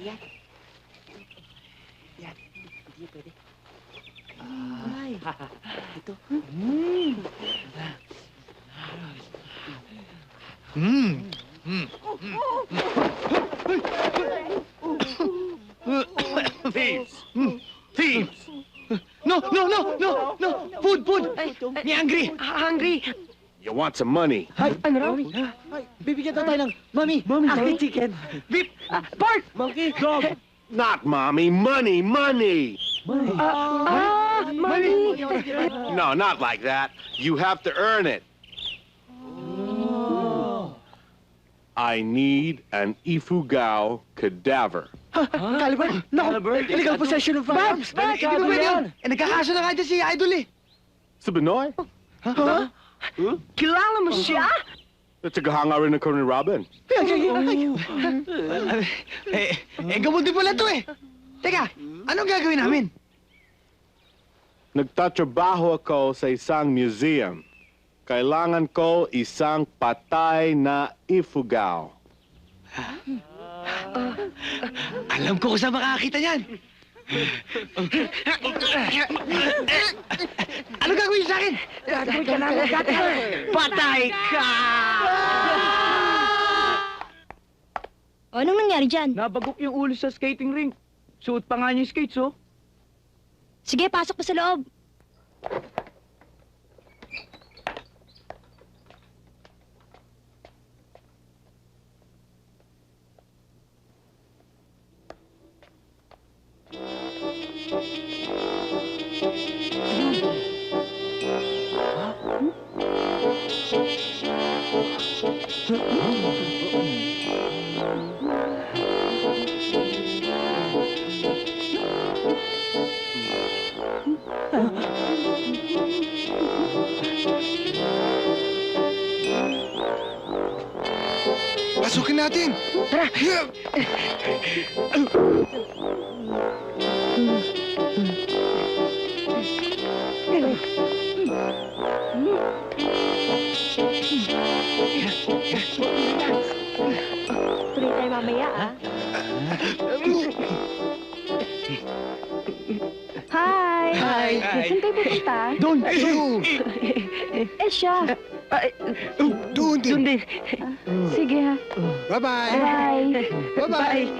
Ayan. Yan. Hindi pwede. Ay. Ito. Thieves! Thieves! No! Food! Me hungry! You want some money? Ano raw? Bibigyan tayo ng Mami! Akin chicken. Beef! Pork! Monkey! Dog! Not mommy, money! Money. No, not like that. You have to earn it. I need an Ifugao cadaver. Caliber? No! Illegal possession of firearms! Hindi ba pwede yun? Nagkakaso na nga dyan si Idol eh! Sa Binoy? Kilala mo siya? Nagtagahanga rin ako ni Robin. Gamot din pala to eh! Teka, anong gagawin namin? Nagtatrabaho ako sa isang museum. Kailangan ko isang patay na Ifugao. Alam ko kung saan makakakita niyan! Ano gagawin sa akin? Patay ka! O, anong nangyari dyan? Nabagok yung ulo sa skating rink. Suot pa nga niya yung skates, oh. Sige, pasok pa sa loob. Pasukin natin! Tara! Tuloy tayo mamaya, ah. Hi! Hi! Saan kayo pupunta? Doon! Siya. Doon din! Doon din. Sige, ha. Bye-bye! Bye. Bye-bye!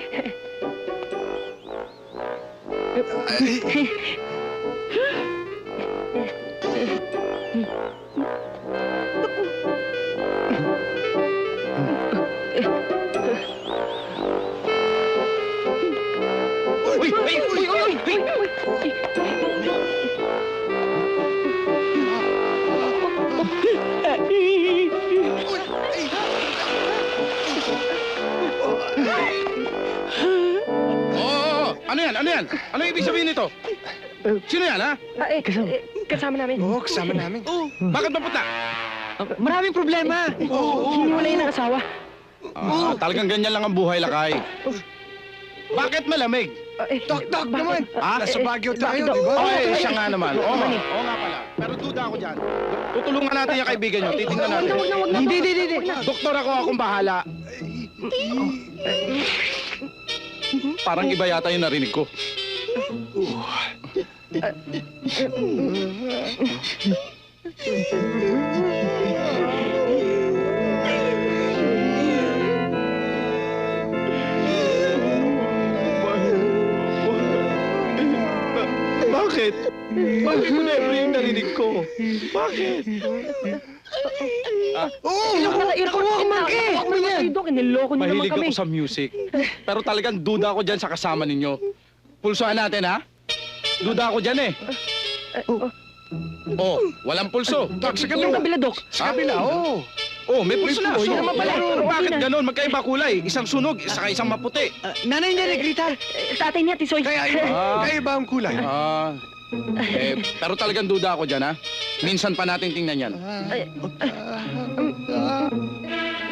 Ano yan? Ano yan? Ano ibig sabihin nito? Sino yan, ha? Kasama namin. Oo, kasama namin. Bakit mapunta? Maraming problema! Hiniwalay ng asawa. Talagang ganyan lang ang buhay, lakay. Bakit malamig? Tok naman! Ha? Nasa Baguio tayo, di ba? Ay, siya nga naman. Oo nga pala. Pero duda ako dyan. Tutulungan natin yung kaibigan nyo. Titingnan natin. Hindi. Doktor ako, akong bahala. Parang iba yata yung narinig ko. Bakit? Bakit ko never yung narinig ko? Bakit? Irakuha mo naman Dok. Niloko niyo naman Mahilig kami. ako sa music. Pero talagang duda ako dyan sa kasama ninyo. Pulsohan natin, ha? Duda ako dyan, eh. Oh, walang pulso. Yung kabila, Dok. Sa kabila, oo. Oh, may pulso na. Yun naman pala. Pero bakit ganon? Magkaiba kulay. Isang sunog, saka isang maputi. Nanay niya, Negrita! Tatay niya, Tisoy. Kaya iba ang kulay. Pero talagang duda ako dyan, ha? Minsan pa natin tingnan yan.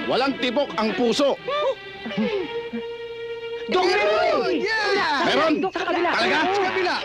Walang tibok ang puso. Dok! Meron? Dok, sa kabila. Talaga? Sa kabila!